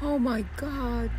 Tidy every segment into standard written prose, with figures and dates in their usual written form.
Oh my God.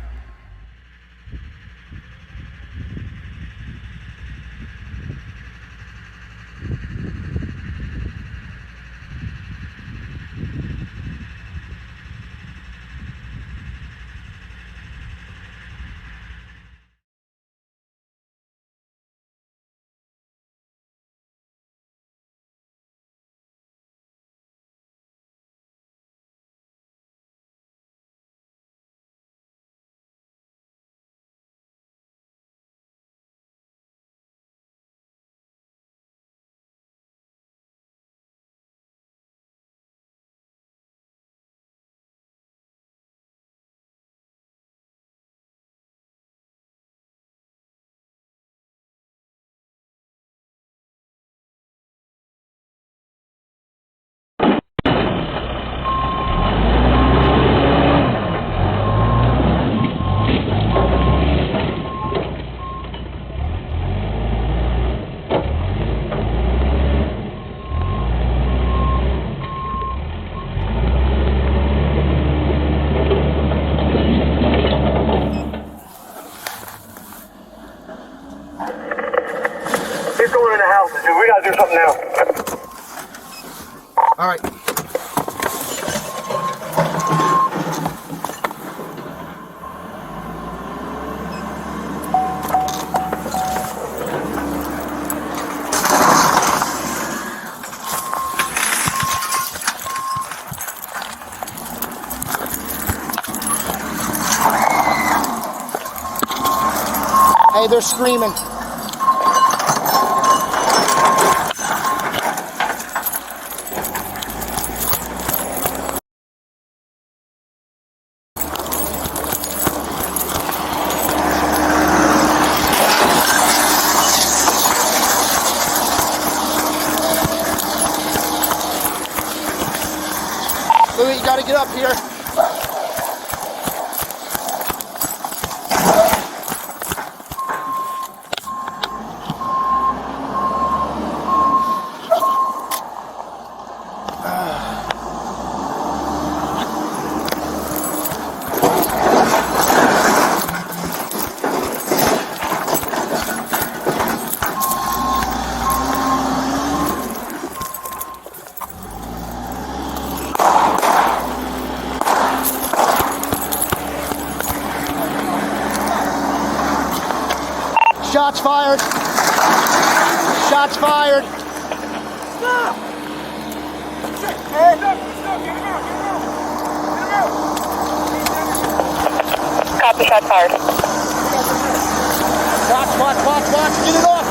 He's going in the house, dude. We gotta do something now. All right. Hey, they're screaming. Louis, you gotta get up here. Shots fired. Shots fired. Stop! Hey, stop! Get him out! Copy, shots fired. Watch. Get it off.